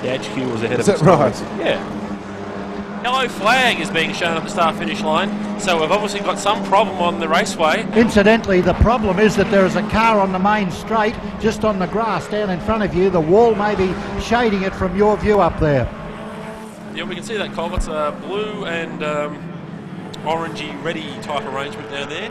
the HQ was ahead of its time. Is that right? Yeah. Yellow flag is being shown at the start-finish line, so we've obviously got some problem on the raceway. Incidentally, the problem is that there is a car on the main straight, just on the grass down in front of you. The wall may be shading it from your view up there. Yeah, we can see that, Cole. It's a blue and orangey reddy type arrangement down there.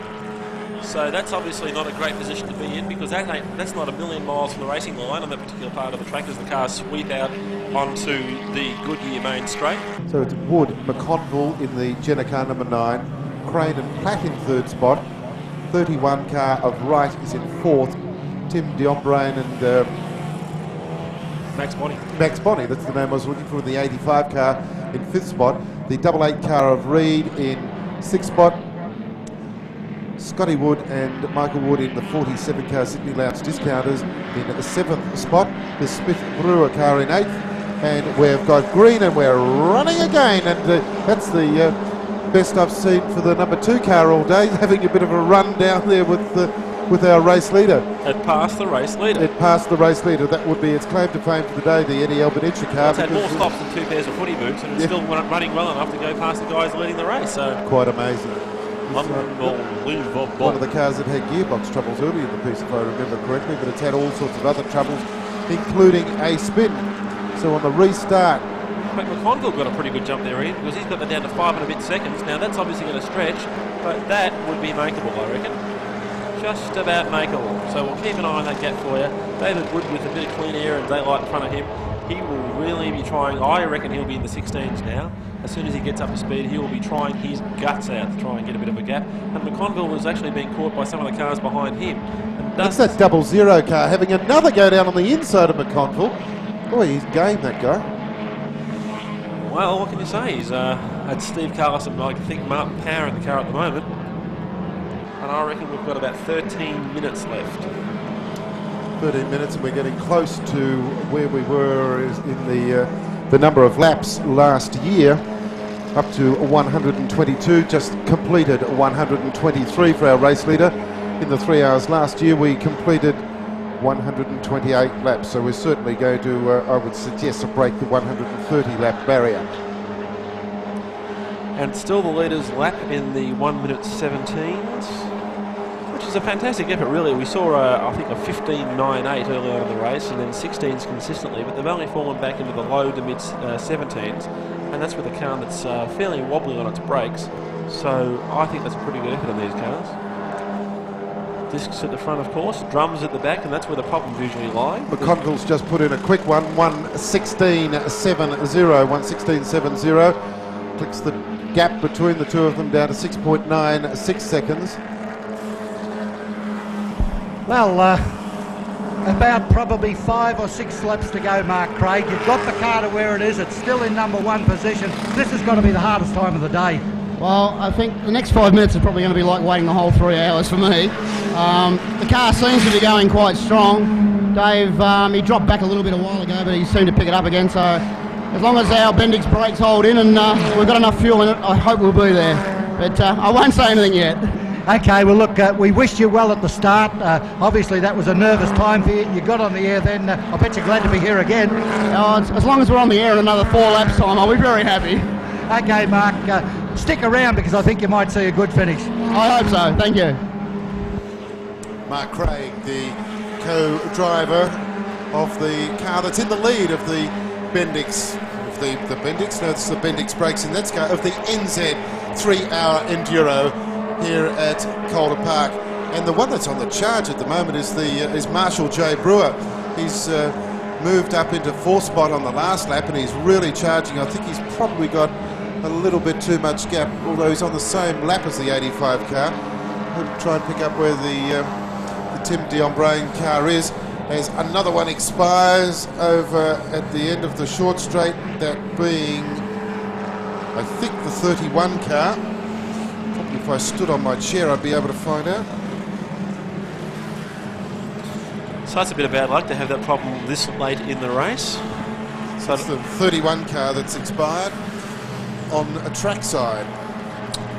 So that's obviously not a great position to be in, because that's not a million miles from the racing line on that particular part of the track as the cars sweep out onto the Goodyear main straight. So it's Wood, McConville in the Jenner car number 9, Crane and Platt in 3rd spot, 31 car of Wright is in 4th, Tim Diombrain and Max Bonney. Max Bonney, that's the name I was looking for, in the 85 car in 5th spot. the 88 car of Reed in 6th spot. Scotty Wood and Michael Wood in the 47 car Sydney Lounge Discounters in the 7th spot. The Smith Brewer car in 8th. And we've got green and we're running again. And that's the best I've seen for the number 2 car all day, having a bit of a run down there with our race leader. It passed the race leader. It passed the race leader. That would be its claim to fame for the day, the Eddie Albanese car. It's had more stops than 2 pairs of footy boots, and it's still running well enough to go past the guys leading the race. So quite amazing. Unbelievable. One of the cars that had gearbox troubles earlier in the piece, if I remember correctly, but it's had all sorts of other troubles, including a spin. So on the restart, McConville got a pretty good jump there, Ian, because he's got that down to 5 and a bit seconds. Now that's obviously going to stretch, but that would be makeable, I reckon. Just about makeable. So we'll keep an eye on that gap for you. David Wood with a bit of clean air and daylight in front of him. He will really be trying. I reckon he'll be in the 16s now. As soon as he gets up to speed, he will be trying his guts out to try and get a bit of a gap. And McConville was actually being caught by some of the cars behind him. And that's that 00 car having another go down on the inside of McConville. Boy, he's game, that guy. Well, what can you say? He's had Steve Carlos and I think Martin Power in the car at the moment. And I reckon we've got about 13 minutes left. 13 minutes, and we're getting close to where we were in the number of laps last year, up to 122, just completed 123 for our race leader. In the 3 hours last year, we completed 128 laps, so we're certainly going to, I would suggest, to break the 130 lap barrier. And still the leader's lap in the 1 minute 17s. Which is a fantastic effort, really. We saw, I think, a 15.98 early on in the race, and then 16s consistently, but they've only fallen back into the low to mid 17s, and that's with a car that's fairly wobbly on its brakes. So I think that's a pretty good effort on these cars. Discs at the front, of course, drums at the back, and that's where the problems usually lie. McConville's just put in a quick one, 1:16.70, 1:16.70. Clicks the gap between the two of them down to 6.96 seconds. Well, about probably 5 or 6 laps to go, Mark Craig. You've got the car to where it is. It's still in number 1 position. This has got to be the hardest time of the day. Well, I think the next 5 minutes is probably going to be like waiting the whole 3 hours for me. The car seems to be going quite strong. Dave, he dropped back a little bit a while ago, but he seemed to pick it up again. So as long as our Bendix brakes hold in and we've got enough fuel in it, I hope we'll be there. But I won't say anything yet. Okay, well look, we wished you well at the start. Obviously that was a nervous time for you. You got on the air then. I bet you're glad to be here again. As long as we're on the air in another 4 laps time, I'll be very happy. Okay, Mark, stick around because I think you might see a good finish. I hope so, thank you. Mark Craig, the co-driver of the car that's in the lead of the Bendix, the Bendix, no, it's the Bendix brakes in that car, of the NZ 3-hour Enduro here at Calder Park. And the one that's on the charge at the moment is Marshall J. Brewer. He's moved up into 4th spot on the last lap and he's really charging. I think he's probably got a little bit too much gap, although he's on the same lap as the 85 car. He'll try and pick up where the Tim Dion-Brain car is, as another one expires over at the end of the short straight, that being, I think, the 31 car. Probably if I stood on my chair I'd be able to find out. So that's a bit of bad luck to have that problem this late in the race. So it's the 31 car that's expired on a trackside.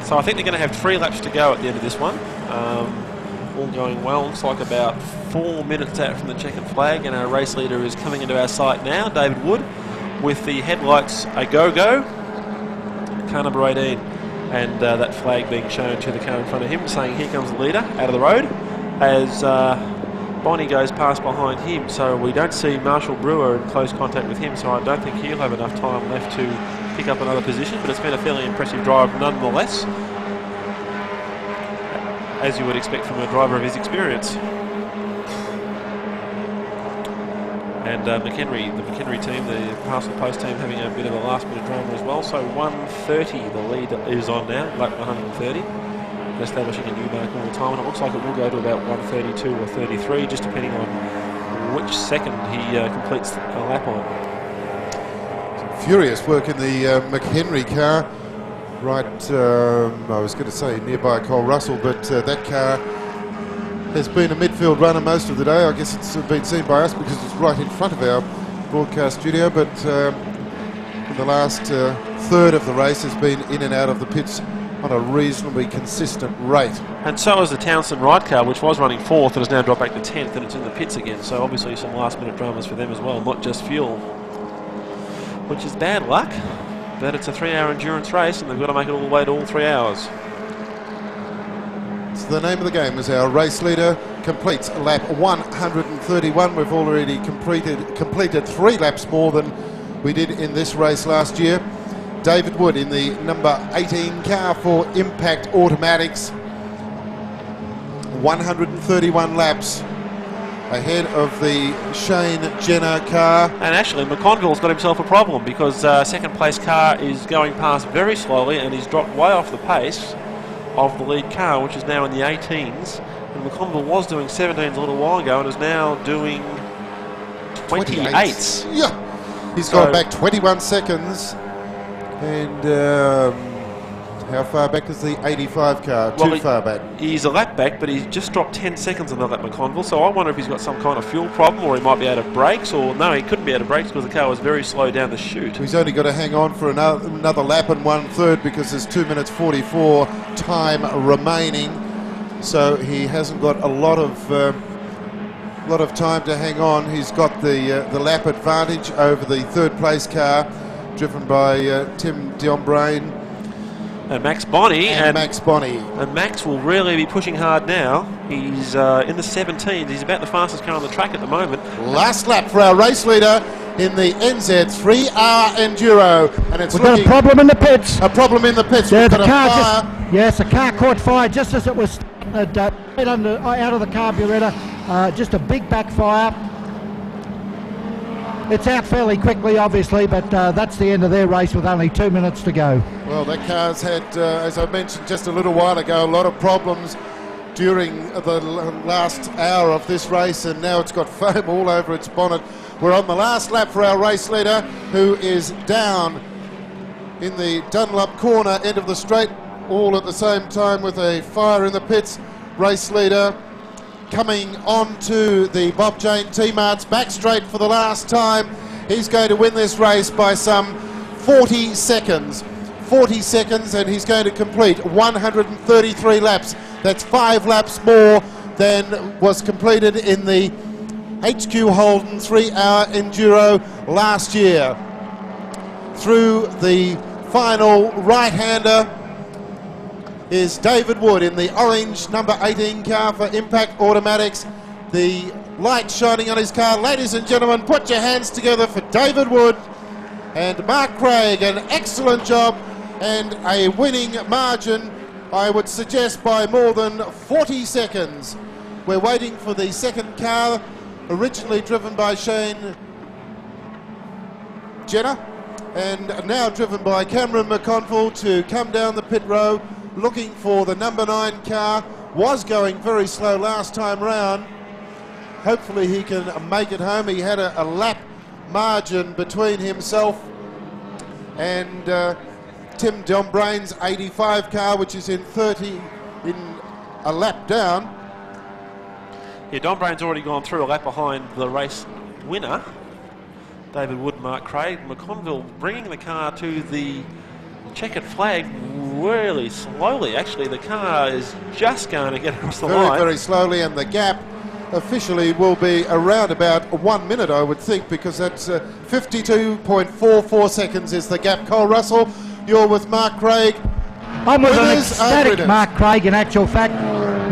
So I think they're going to have 3 laps to go at the end of this one. All going well. Looks like about 4 minutes out from the checkered flag, and our race leader is coming into our sight now, David Wood, with the headlights a go-go, car number 18, and that flag being shown to the car in front of him, saying here comes the leader out of the road, as Bonnie goes past behind him. So we don't see Marshall Brewer in close contact with him, so I don't think he'll have enough time left to pick up another position, but it's been a fairly impressive drive nonetheless, as you would expect from a driver of his experience. And McHenry, the McHenry team, the Parcel Post team, having a bit of a last minute drama as well. So 130 the lead is on now, lap 130, establishing a new mark all the time, and it looks like it will go to about 132 or 33, just depending on which second he completes a lap on. Furious work in the McHenry car. right, I was going to say nearby Cole Russell, but that car has been a midfield runner most of the day. I guess it's been seen by us because it's right in front of our broadcast studio, but in the last third of the race has been in and out of the pits on a reasonably consistent rate. And so is the Townsend Wright car, which was running 4th and has now dropped back to 10th, and it's in the pits again. So obviously some last-minute dramas for them as well, not just fuel, which is bad luck. But it's a 3-hour endurance race, and they've got to make it all the way to all 3 hours. It's the name of the game as our race leader completes lap 131. We've already completed 3 laps more than we did in this race last year. David Wood in the number 18 car for Impact Automatics. 131 laps ahead of the Shane Jenner car. And actually, McConville's got himself a problem because second place car is going past very slowly and he's dropped way off the pace of the lead car, which is now in the 18s. And McConville was doing 17s a little while ago and is now doing 28s. Yeah, he's gone back 21 seconds. And how far back is the 85 car? Well, too far back. He's a lap back, but he's just dropped 10 seconds on the lap, McConville. So I wonder if he's got some kind of fuel problem, or he might be out of brakes, or no, he couldn't be out of brakes because the car was very slow down the chute. He's only got to hang on for another lap and 1/3 because there's 2 minutes 44 time remaining. So he hasn't got a lot of time to hang on. He's got the lap advantage over the 3rd place car, driven by Tim Diombrain. And Max Bonney. And Max Bonney. And Max will really be pushing hard now. He's in the 17s. He's about the fastest car on the track at the moment. Last lap for our race leader in the NZ 3-hour Enduro. And it's We've got a problem in the pits. A problem in the pits. Yeah, the car caught fire just as it was out of the carburetor. Just a big backfire. It's out fairly quickly, obviously, but that's the end of their race with only 2 minutes to go. Well, that car's had, as I mentioned just a little while ago, a lot of problems during the last hour of this race, and now it's got foam all over its bonnet. We're on the last lap for our race leader, who is down in the Dunlop corner end of the straight, all at the same time with a fire in the pits. Race leader coming on to the Bob Jane T-Marts, back straight for the last time. He's going to win this race by some 40 seconds. 40 seconds, and he's going to complete 133 laps. That's 5 laps more than was completed in the HQ Holden 3-hour Enduro last year. Through the final right-hander is David Wood in the orange number 18 car for Impact Automatics. The light shining on his car. Ladies and gentlemen, put your hands together for David Wood and Mark Craig. An excellent job and a winning margin, I would suggest, by more than 40 seconds. We're waiting for the second car, originally driven by Shane Jenner and now driven by Cameron McConville, to come down the pit road looking for the number 9 car. Was going very slow last time round. Hopefully he can make it home. He had a lap margin between himself and Tim Dombrain's 85 car, which is in 30 in a lap down. Yeah, Dombrain's already gone through a lap behind the race winner, David Wood, Mark Craig. McConville bringing the car to the checkered flag really slowly. Actually, the car is just going to get across the line. Very slowly, and the gap officially will be around about 1 minute, I would think, because that's 52.44 seconds is the gap. Cole Russell, you're with Mark Craig. I'm with an ecstatic Mark Craig, in actual fact.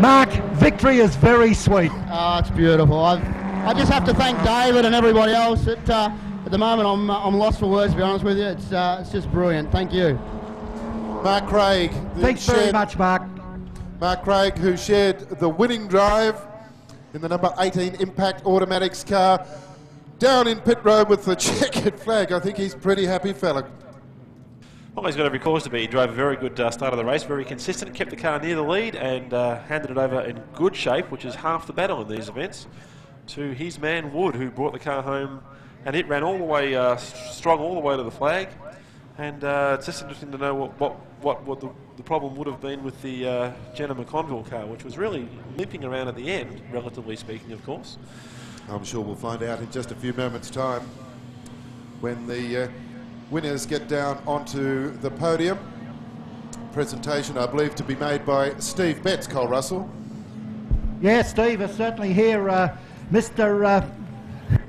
Mark, victory is very sweet. Oh, it's beautiful. I just have to thank David and everybody else. At the moment, I'm lost for words, to be honest with you. It's just brilliant. Thank you. Mark Craig. Thanks very much, Mark. Mark Craig, who shared the winning drive in the number 18 Impact Automatics car, down in pit road with the checkered flag. I think he's a pretty happy fella. Well, he's got every cause to be. He drove a very good start of the race, very consistent, kept the car near the lead and handed it over in good shape, which is half the battle in these events, to his man Wood, who brought the car home, and it ran all the way strong all the way to the flag. And it's just interesting to know what the problem would have been with the Jenna McConville car, which was really limping around at the end, relatively speaking, of course. I'm sure we'll find out in just a few moments' time when the winners get down onto the podium. Presentation, I believe, to be made by Steve Betts, Cole Russell. Yeah, Steve is certainly here. Mr.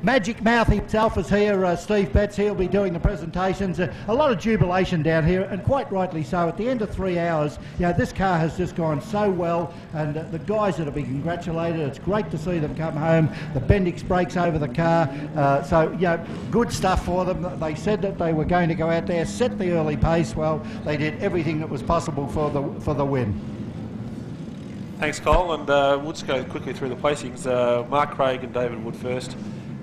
Magic Mouth himself is here, Steve Betts. He'll be doing the presentations. A lot of jubilation down here, and quite rightly so. At the end of 3 hours, this car has just gone so well, and the guys are to be congratulated. It's great to see them come home. The Bendix brakes over the car, good stuff for them. They said that they were going to go out there, set the early pace. Well, they did everything that was possible for the win. Thanks, Cole, and we'll just go quickly through the placings. Mark Craig and David Wood first.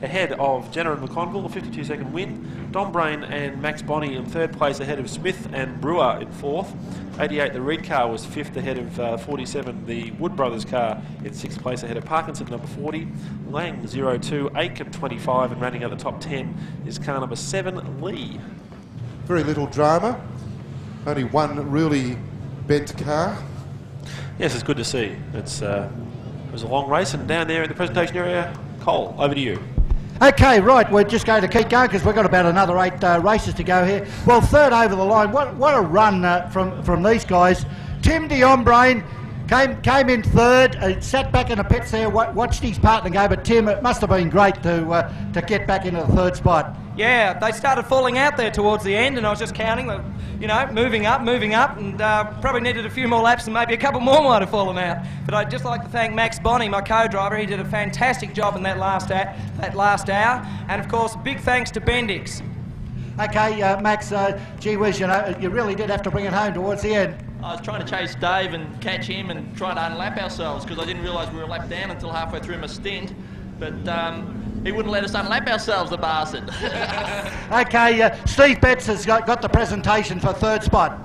Ahead of Jenner and McConville, a 52-second win. Dom Brain and Max Bonney in third place ahead of Smith and Brewer in fourth. 88, the Reed car was fifth ahead of 47. The Wood Brothers car in sixth place ahead of Parkinson, number 40. Lang, 02. Aiken, 25. And rounding out the top 10 is car number 7, Lee. Very little drama. Only one really bent car. Yes, it's good to see. It was a long race, and down there in the presentation area, Cole, over to you. Okay, right, we're just going to keep going because we've got about another 8 races to go here. Well, third over the line. What a run from these guys. Tim Diombrain came in third, sat back in the pits there, watched his partner go, but Tim, it must have been great to get back into the third spot. Yeah, they started falling out there towards the end, and I was just counting them, moving up, and probably needed a few more laps, and maybe a couple more might have fallen out. But I'd just like to thank Max Bonney, my co-driver. He did a fantastic job in that last hour, and of course, big thanks to Bendix. Okay, Max, gee whiz, you really did have to bring it home towards the end. I was trying to chase Dave and catch him and try to unlap ourselves because I didn't realise we were a lap down until halfway through my stint. But he wouldn't let us unlap ourselves, the bastard. Okay, Steve Betts has got the presentation for third spot.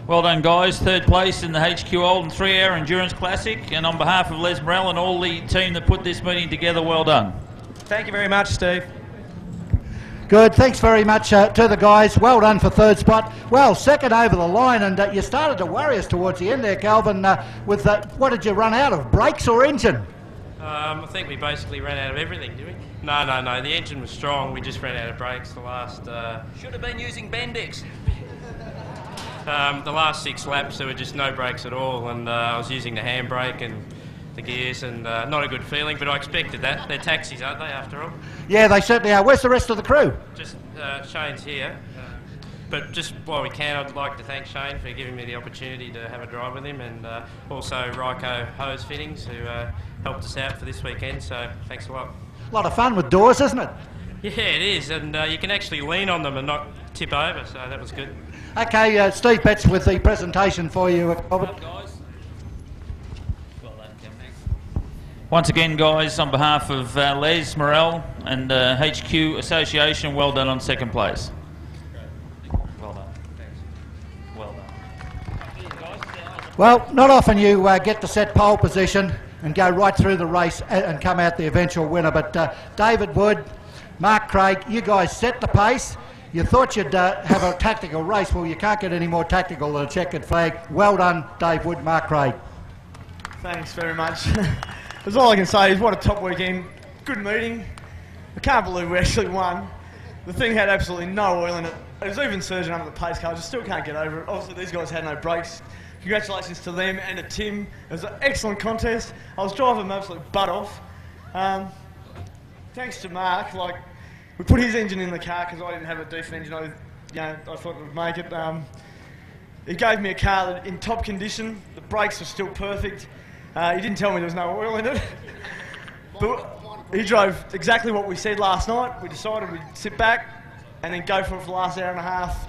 Well done, guys. Third place in the HQ Holden 3-Hour Endurance Classic. And on behalf of Les Morel and all the team that put this meeting together, well done. Thank you very much, Steve. Good, thanks very much to the guys. Well done for third spot. Well, second over the line, and you started to worry us towards the end there, Calvin, with what did you run out of, brakes or engine? I think we basically ran out of everything, did we? No. The engine was strong. We just ran out of brakes the last... Should have been using Bendix. The last 6 laps, there were just no brakes at all, and I was using the handbrake and the gears, and not a good feeling, but I expected that. They're taxis, aren't they, after all? Yeah, they certainly are. Where's the rest of the crew? Just Shane's here. But just while we can, I'd like to thank Shane for giving me the opportunity to have a drive with him, and also Ryko Hose Fittings, who helped us out for this weekend, so thanks a lot. A lot of fun with doors, isn't it? Yeah, it is, and you can actually lean on them and not tip over, so that was good. Okay, Steve Betts with the presentation for you, Robert. Once again, guys, on behalf of Les Morel and HQ Association, well done on second place. Well done. Thanks. Well done. Well, not often you get to set pole position and go right through the race and come out the eventual winner, but David Wood, Mark Craig, you guys set the pace. You thought you'd have a tactical race. Well, you can't get any more tactical than a checkered flag. Well done, Dave Wood, Mark Craig. Thanks very much. That's all I can say is what a top weekend. Good meeting. I can't believe we actually won. The thing had absolutely no oil in it. It was even surging under the pace car. I just still can't get over it. Obviously, these guys had no brakes. Congratulations to them and to Tim. It was an excellent contest. I was driving my absolute butt off. Thanks to Mark. We put his engine in the car because I didn't have a decent engine. I thought it would make it. He gave me a car in top condition. The brakes were still perfect. He didn't tell me there was no oil in it. But he drove exactly what we said last night. We decided we'd sit back and then go for it for the last hour and a half.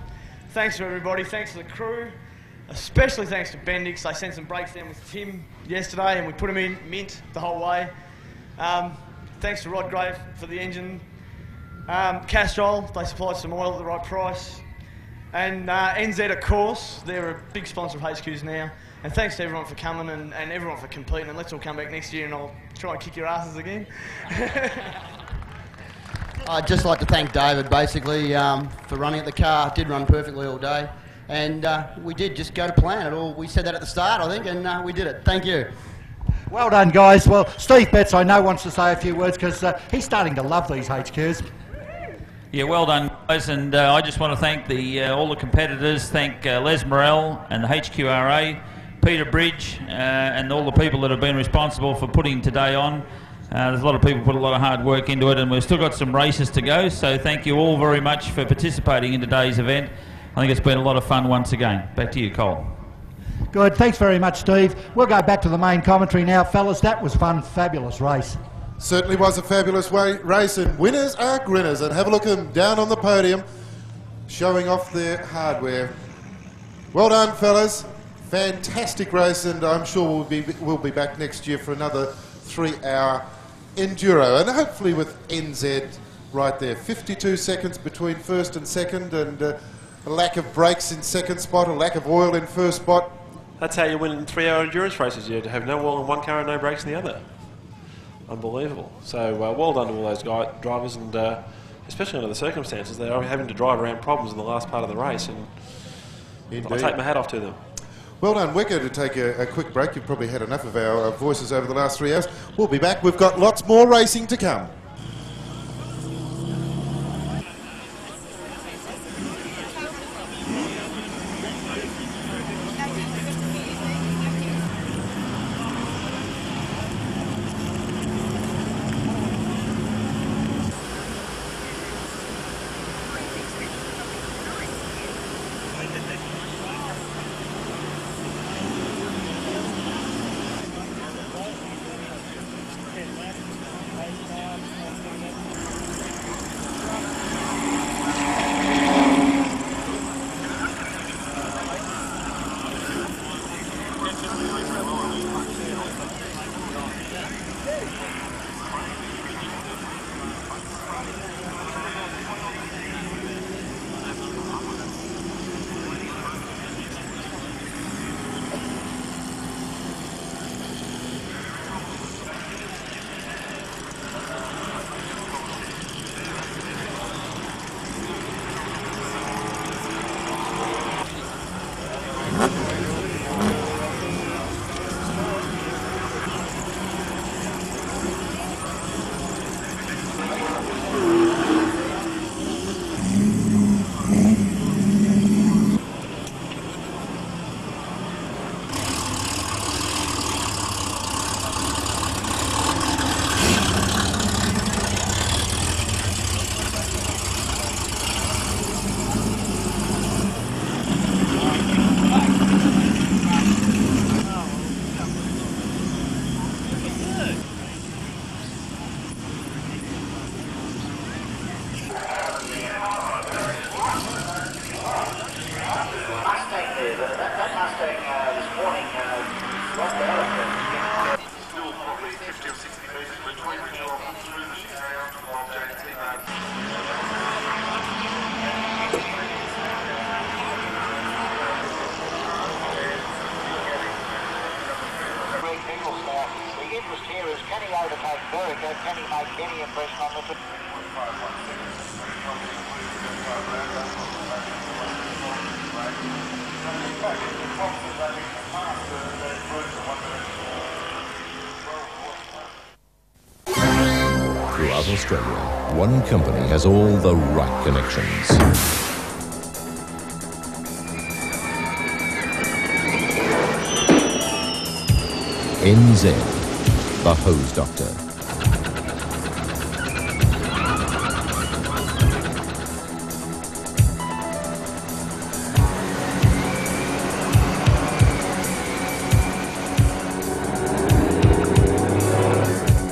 Thanks to everybody. Thanks to the crew. Especially thanks to Bendix. They sent some brakes down with Tim yesterday and we put them in mint the whole way. Thanks to Rod Grave for the engine. Castrol, they supplied some oil at the right price. And NZ, of course, they're a big sponsor of HQs now. And thanks to everyone for coming and everyone for competing. And let's all come back next year and I'll try and kick your asses again. I'd just like to thank David, basically, for running at the car. Did run perfectly all day. And we did just go to plan it all. We said that at the start, I think, and we did it. Thank you. Well done, guys. Well, Steve Betts, I know, wants to say a few words because he's starting to love these HQs. Yeah, well done, guys, and I just want to thank all the competitors, thank Les Morel and the HQRA, Peter Bridge, and all the people that have been responsible for putting today on. There's a lot of people put a lot of hard work into it, and we've still got some races to go, so thank you all very much for participating in today's event. I think it's been a lot of fun once again. Back to you, Cole. Good, thanks very much, Steve. We'll go back to the main commentary now, fellas. That was fun, fabulous race. Certainly was a fabulous race, and winners are grinners. And have a look at them down on the podium, showing off their hardware. Well done, fellas. Fantastic race, and I'm sure we'll be back next year for another 3-hour enduro, and hopefully with NZ right there. 52 seconds between first and second, and a lack of brakes in second spot, a lack of oil in first spot. That's how you win in 3-hour endurance races. You have no oil in one car and no brakes in the other. Unbelievable. So well done to all those drivers, and especially under the circumstances, they are having to drive around problems in the last part of the race, and I take my hat off to them. Well done. We're going to take a quick break. You've probably had enough of our voices over the last 3 hours. We'll be back. We've got lots more racing to come. Throughout Australia, one company has all the right connections. NZ, the hose doctor.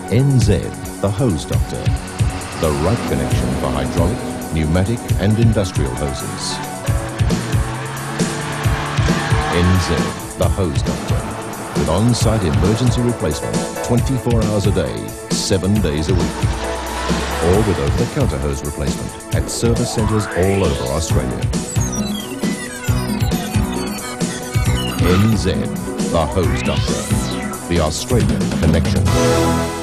NZ, the hose doctor. The right connection for hydraulic, pneumatic and industrial hoses. NZ, the hose doctor. With on-site emergency replacement 24 hours a day, 7 days a week. Or with over-the-counter hose replacement at service centres all over Australia. NZ, the hose doctor. The Australian connection.